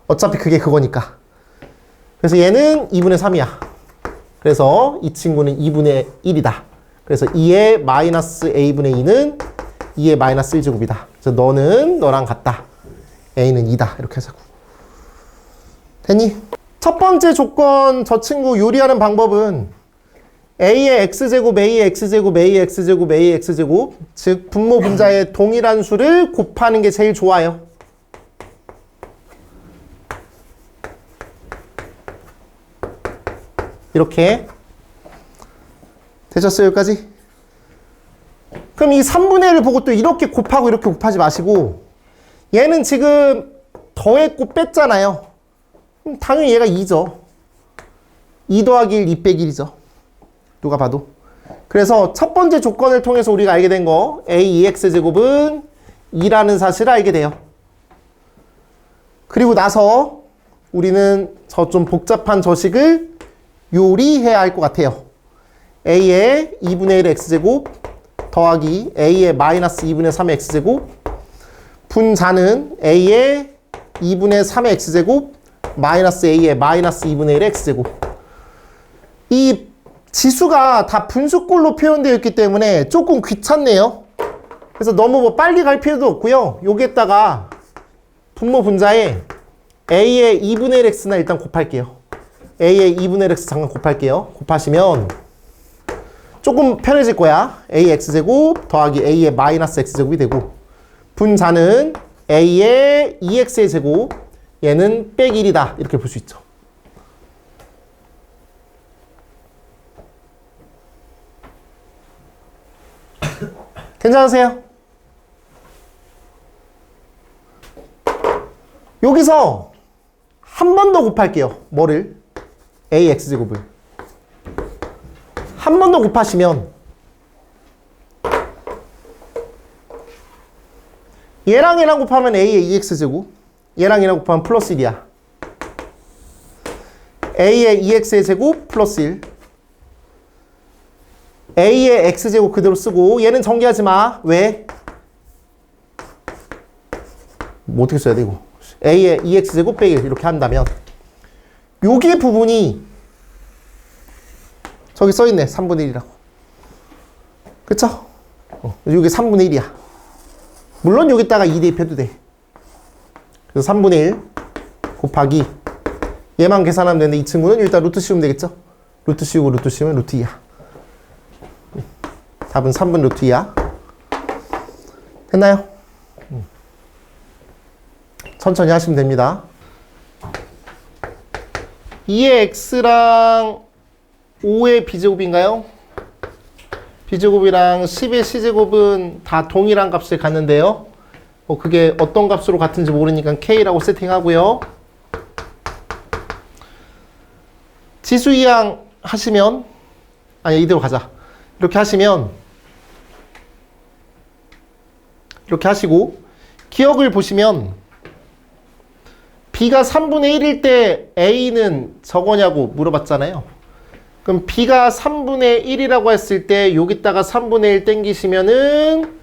어차피 그게 그거니까. 그래서 얘는 2분의 3이야. 그래서 이 친구는 2분의 1이다. 그래서 2의 마이너스 a분의 2는 2의 마이너스 1제곱이다. 그래서 너는 너랑 같다. a는 2다. 이렇게 하자고. 됐니? 첫 번째 조건 저 친구 요리하는 방법은 a의 x제곱, a의 x제곱, a의 x제곱, a의 x제곱, 즉 분모 분자의 동일한 수를 곱하는 게 제일 좋아요. 이렇게 되셨어요? 여기까지? 그럼 이 3분의 1을 보고 또 이렇게 곱하고 이렇게 곱하지 마시고, 얘는 지금 더했고 뺐잖아요. 그럼 당연히 얘가 2죠. 2 더하기 1, 2 빼기 1이죠. 누가 봐도. 그래서 첫 번째 조건을 통해서 우리가 알게 된 거, a2x제곱은 2라는 사실을 알게 돼요. 그리고 나서 우리는 저 좀 복잡한 저식을 요리해야 할 것 같아요. a의 2분의 1 x제곱 더하기 a의 마이너스 2분의 3의 x제곱 분자는 a의 2분의 3의 x제곱 마이너스 a의 마이너스 2분의 1의 x제곱. 이 지수가 다 분수꼴로 표현되어 있기 때문에 조금 귀찮네요. 그래서 너무 뭐 빨리 갈 필요도 없고요. 여기에다가 분모 분자에 a의 2분의 1x나 일단 곱할게요. a의 2분의 1x 잠깐 곱할게요. 곱하시면 조금 편해질 거야. ax제곱 더하기 a의 마이너스 x제곱이 되고 분자는 a의 2x의 제곱 얘는 빼기 1이다. 이렇게 볼 수 있죠. 괜찮으세요? 여기서 한 번 더 곱할게요. 뭐를? ax제곱을. 한 번 더 곱하시면 얘랑 얘랑 곱하면 a의 2x제곱 얘랑 얘랑 곱하면 플러스 1이야. a의 2x의 제곱 플러스 1 a의 x제곱 그대로 쓰고 얘는 전개하지 마. 왜? 뭐 어떻게 써야 돼 이거? a의 2x제곱 빼기 1 이렇게 한다면 여기 부분이 저기 써있네. 3분의 1이라고. 그쵸? 여기 3분의 1이야. 물론 여기다가 2 대입해도 돼. 그래서 3분의 1 곱하기 얘만 계산하면 되는데 이 친구는 여기다 루트 씌우면 되겠죠? 루트 씌우고 루트 씌우면 루트 2야. 답은 3분 루트 2야. 됐나요? 천천히 하시면 됩니다. 2의 x랑 5의 b제곱인가요? b제곱이랑 10의 c제곱은 다 동일한 값을 갖는데요. 그게 어떤 값으로 같은지 모르니까 k라고 세팅하고요. 지수 이항 하시면 아니 이대로 가자. 이렇게 하시면 이렇게 하시고 기억을 보시면 b가 3분의 1일 때 a는 저거냐고 물어봤잖아요. 그럼 b가 3분의 1이라고 했을 때 여기다가 3분의 1 땡기시면은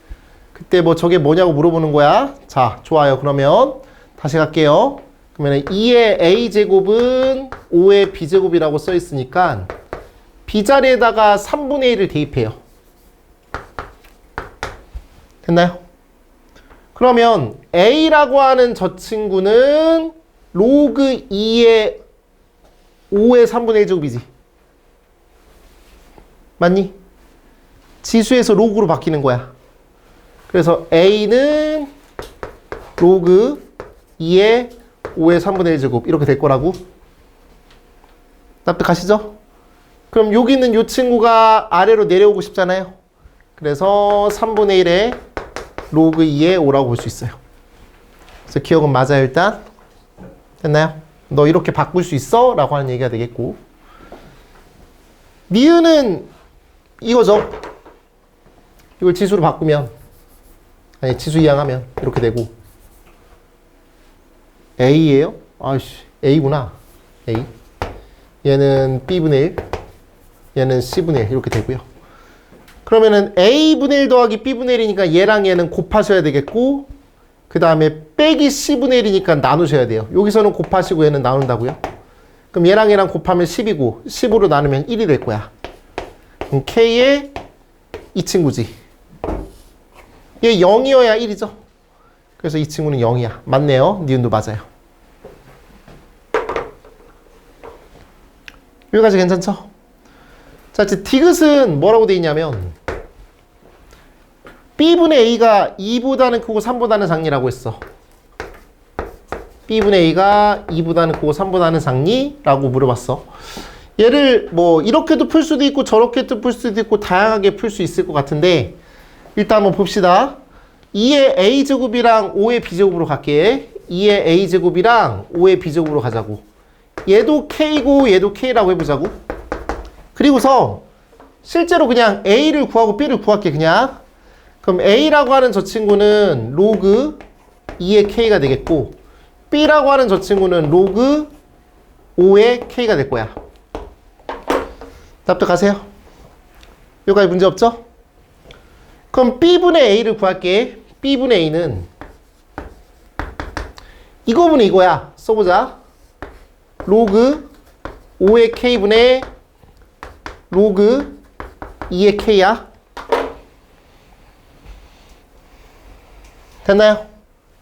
그때 뭐 저게 뭐냐고 물어보는 거야. 자, 좋아요. 그러면 다시 갈게요. 그러면 2의 a제곱은 5의 b제곱이라고 써 있으니까 b 자리에다가 3분의 1을 대입해요. 됐나요? 그러면 a라고 하는 저 친구는 로그 2의 5의 3분의 1제곱이지. 맞니? 지수에서 로그로 바뀌는 거야. 그래서 a는 로그 2의 5의 3분의 1제곱 이렇게 될 거라고. 납득하시죠? 그럼 여기 있는 이 친구가 아래로 내려오고 싶잖아요. 그래서 3분의 1의 로그 2의 5라고 볼 수 있어요. 그래서 기억은 맞아요 일단. 됐나요? 너 이렇게 바꿀 수 있어? 라고 하는 얘기가 되겠고 니은은 이거죠. 이걸 지수로 바꾸면 아니 지수 이항하면 이렇게 되고 a예요? 아이씨 a구나. a 얘는 b분의 1 얘는 c분의 1 이렇게 되고요. 그러면은 a분의 1 더하기 b분의 1이니까 얘랑 얘는 곱하셔야 되겠고 그 다음에 빼기 c분의 1이니까 나누셔야 돼요. 여기서는 곱하시고 얘는 나눈다고요. 그럼 얘랑 얘랑 곱하면 10이고 10으로 나누면 1이 될 거야. 그럼 k의 이 친구지. 얘 0이어야 1이죠. 그래서 이 친구는 0이야. 맞네요. 니은도 맞아요. 여기까지 괜찮죠? 자, 이제 디귿은 뭐라고 돼 있냐면 b분의 a가 2보다는 크고 3보다는 작니라고 했어. b분의 a가 2보다는 크고 3보다는 작니? 라고 물어봤어. 얘를 뭐 이렇게도 풀 수도 있고 저렇게도 풀 수도 있고 다양하게 풀 수 있을 것 같은데 일단 한번 봅시다. 2의 a제곱이랑 5의 b제곱으로 갈게. 2의 a제곱이랑 5의 b제곱으로 가자고. 얘도 k고 얘도 k라고 해보자고. 그리고서 실제로 그냥 a를 구하고 b를 구할게 그냥. 그럼 a라고 하는 저 친구는 로그 2의 k가 되겠고 b라고 하는 저 친구는 로그 5의 k가 될 거야. 납득하세요? 여기까지 문제 없죠? 그럼 B분의 A를 구할게. B분의 A는 이거분의 이거야. 써보자. 로그 5의 K분의 로그 2의 K야. 됐나요?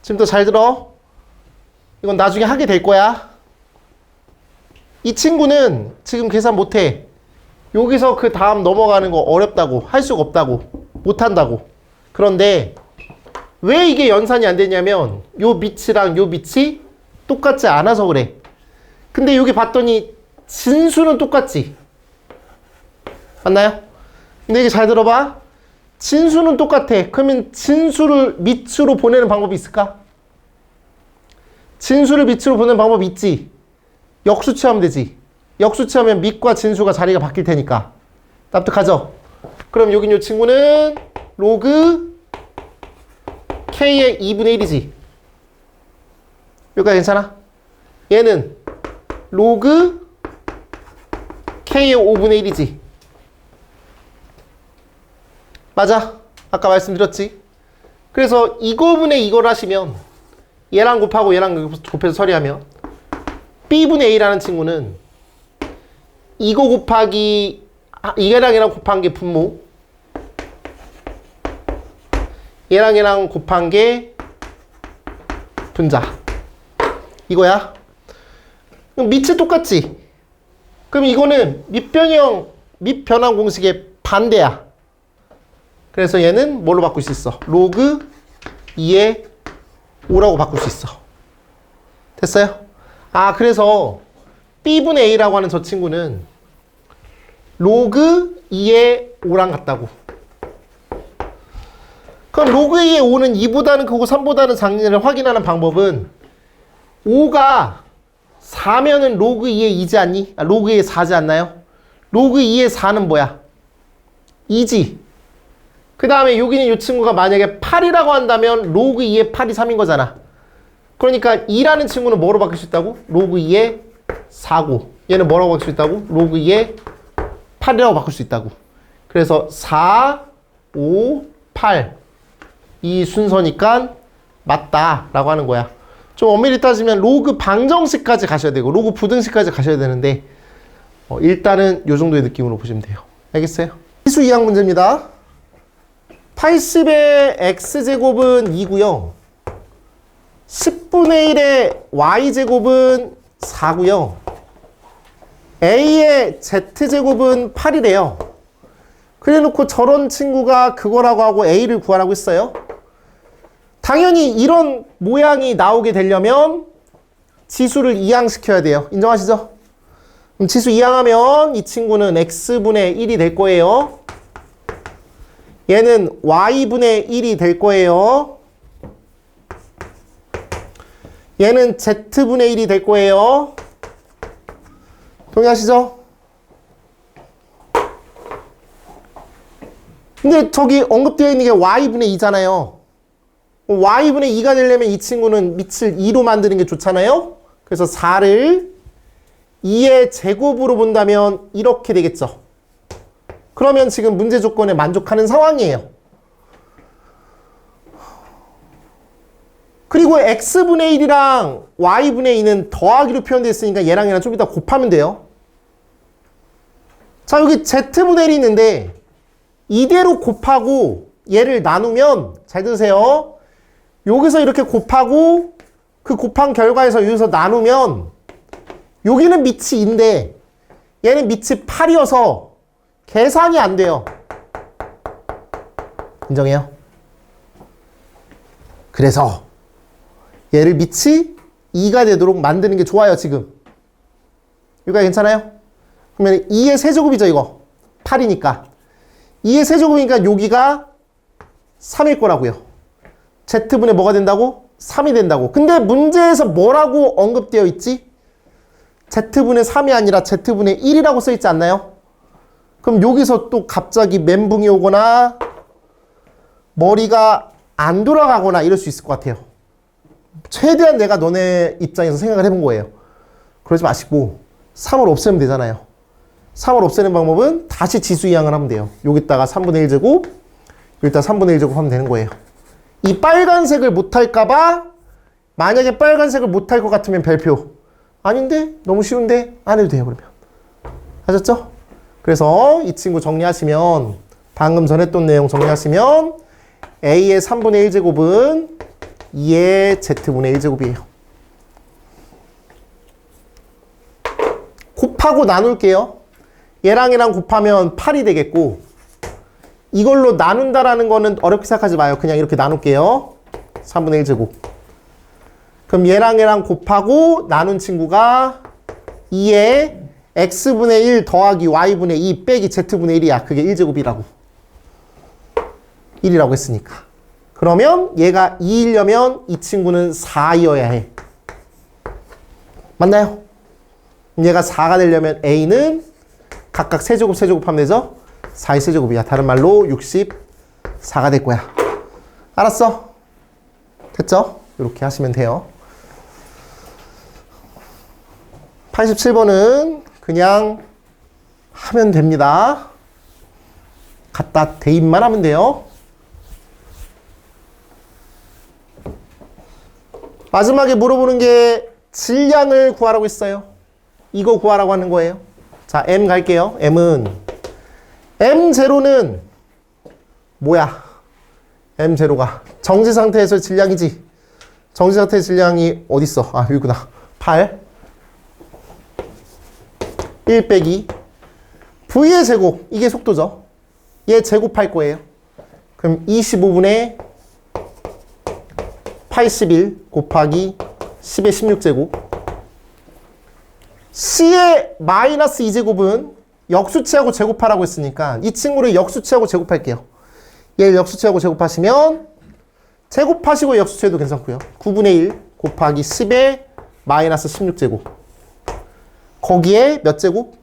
지금부터 잘 들어. 이건 나중에 하게 될 거야. 이 친구는 지금 계산 못해. 여기서 그 다음 넘어가는 거 어렵다고, 할 수가 없다고, 못한다고. 그런데 왜 이게 연산이 안 되냐면 요 밑이랑 요 밑이 똑같지 않아서 그래. 근데 여기 봤더니 진수는 똑같지. 맞나요? 근데 이게 잘 들어봐. 진수는 똑같아. 그러면 진수를 밑으로 보내는 방법이 있을까? 진수를 밑으로 보내는 방법이 있지. 역수치하면 되지. 역수치하면 밑과 진수가 자리가 바뀔 테니까. 납득하죠? 그럼 여긴 요 친구는 로그 K의 2분의 1이지. 여기까지 괜찮아? 얘는 로그 K의 5분의 1이지. 맞아. 아까 말씀드렸지. 그래서 이거분의 이걸 하시면 얘랑 곱하고 얘랑 곱해서 처리하면 B분의 A라는 친구는 이거 곱하기 얘랑 얘랑 곱한 게 분모, 얘랑 얘랑 곱한 게 분자. 이거야. 그럼 밑이 똑같지? 그럼 이거는 밑변환 공식의 반대야. 그래서 얘는 뭘로 바꿀 수 있어? 로그 2의 5라고 바꿀 수 있어. 됐어요? 아, 그래서 B분의 A라고 하는 저 친구는 로그 2의 5랑 같다고. 그럼 로그 2의 5는 2보다는 크고 3보다는 작냐를 확인하는 방법은 5가 4면은 로그 2의 2지 않니? 아, 로그 2의 4지 않나요? 로그 2의 4는 뭐야? 2지. 그 다음에 여기는 이 친구가 만약에 8이라고 한다면 로그 2의 8이 3인 거잖아. 그러니까 2라는 친구는 뭐로 바뀔 수 있다고? 로그 2의 4고 얘는 뭐라고 바꿀 수 있다고? 로그 2의 8이라고 바꿀 수 있다고. 그래서 4, 5, 8 이 순서니까 맞다라고 하는 거야. 좀 엄밀히 따지면 로그 방정식까지 가셔야 되고 로그 부등식까지 가셔야 되는데 일단은 이 정도의 느낌으로 보시면 돼요. 알겠어요? 치수 이항 문제입니다. 80의 x제곱은 2고요. 10분의 1의 y제곱은 4고요. a의 z제곱은 8이래요. 그래놓고 저런 친구가 그거라고 하고 a를 구하라고 했어요. 당연히 이런 모양이 나오게 되려면 지수를 이항시켜야 돼요. 인정하시죠? 그럼 지수 이항하면 이 친구는 x분의 1이 될 거예요. 얘는 y분의 1이 될 거예요. 얘는 z분의 1이 될 거예요. 동의하시죠? 근데 저기 언급되어 있는 게 y분의 2잖아요. y분의 2가 되려면 이 친구는 밑을 2로 만드는 게 좋잖아요. 그래서 4를 2의 제곱으로 본다면 이렇게 되겠죠. 그러면 지금 문제 조건에 만족하는 상황이에요. 그리고 x분의 1이랑 y분의 2는 더하기로 표현되어 있으니까 얘랑 얘랑 좀 이따 곱하면 돼요. 자, 여기 z분의 1이 있는데 이대로 곱하고 얘를 나누면 잘 들으세요. 여기서 이렇게 곱하고 그 곱한 결과에서 여기서 나누면 여기는 밑이 2인데 얘는 밑이 8이어서 계산이 안 돼요. 인정해요? 그래서 얘를 밑이 2가 되도록 만드는 게 좋아요, 지금. 여기가 괜찮아요? 그러면 2의 세제곱이죠, 이거. 8이니까. 2의 세제곱이니까 여기가 3일 거라고요. z분의 뭐가 된다고? 3이 된다고. 근데 문제에서 뭐라고 언급되어 있지? z분의 3이 아니라 z분의 1이라고 써 있지 않나요? 그럼 여기서 또 갑자기 멘붕이 오거나 머리가 안 돌아가거나 이럴 수 있을 것 같아요. 최대한 내가 너네 입장에서 생각을 해본 거예요. 그러지 마시고 3을 없애면 되잖아요. 3을 없애는 방법은 다시 지수 이항을 하면 돼요. 여기다가 3분의 1제곱, 여기다 3분의 1제곱 하면 되는 거예요. 이 빨간색을 못할까봐 만약에 빨간색을 못할 것 같으면 별표. 아닌데? 너무 쉬운데? 안 해도 돼요, 그러면. 하셨죠? 그래서 이 친구 정리하시면, 방금 전에 했던 내용 정리하시면, A의 3분의 1제곱은 2의 Z분의 1제곱이에요. 곱하고 나눌게요. 얘랑 얘랑 곱하면 8이 되겠고, 이걸로 나눈다라는 거는 어렵게 생각하지 마요. 그냥 이렇게 나눌게요. 3분의 1제곱. 그럼 얘랑 얘랑 곱하고 나눈 친구가 2의 x분의 1 더하기 y분의 2 빼기 z분의 1이야. 그게 1제곱이라고. 1이라고 했으니까. 그러면 얘가 2이려면 이 친구는 4이어야 해. 맞나요? 얘가 4가 되려면 a는 각각 세제곱 세제곱 하면 되죠? 4의 세제곱이야. 다른 말로 64가 될 거야. 알았어? 됐죠? 이렇게 하시면 돼요. 87번은 그냥 하면 됩니다. 갖다 대입만 하면 돼요. 마지막에 물어보는 게 질량을 구하라고 했어요. 이거 구하라고 하는 거예요. 자, M 갈게요. M은 M0는 뭐야? M0가 정지 상태에서 질량이지. 정지 상태의 질량이 어딨어? 아, 여기구나. 8 1 빼기 V의 제곱, 이게 속도죠. 얘 제곱할 거예요. 그럼 25분의 81 곱하기 10의 16제곱. C의 마이너스 2제곱은 역수치하고 제곱하라고 했으니까 이 친구를 역수치하고 제곱할게요. 얘를 역수치하고 제곱하시면 제곱하시고 역수치해도 괜찮고요. 9분의 1 곱하기 10의 마이너스 16제곱. 거기에 몇 제곱?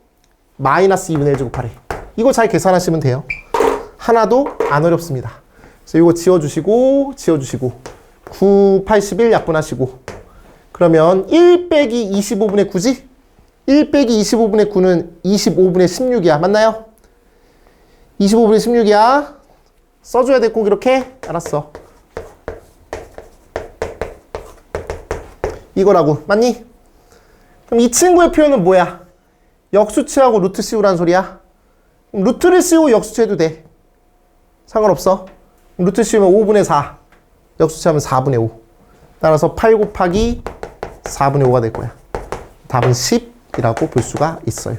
마이너스 2분의 1 제곱하래. 이거 잘 계산하시면 돼요. 하나도 안 어렵습니다. 그래서 이거 지워주시고 9, 81 약분하시고 그러면 1 빼기 25분의 9지? 1 빼기 25분의 9는 25분의 16이야. 맞나요? 25분의 16이야. 써줘야 돼, 꼭 이렇게? 알았어. 이거라고. 맞니? 그럼 이 친구의 표현은 뭐야? 역수치하고 루트 씌우라는 소리야? 루트를 씌우고 역수치해도 돼. 상관없어. 루트 씌우면 5분의 4. 역수치하면 4분의 5. 따라서 8 곱하기 4분의 5가 될 거야. 답은 10이라고 볼 수가 있어요.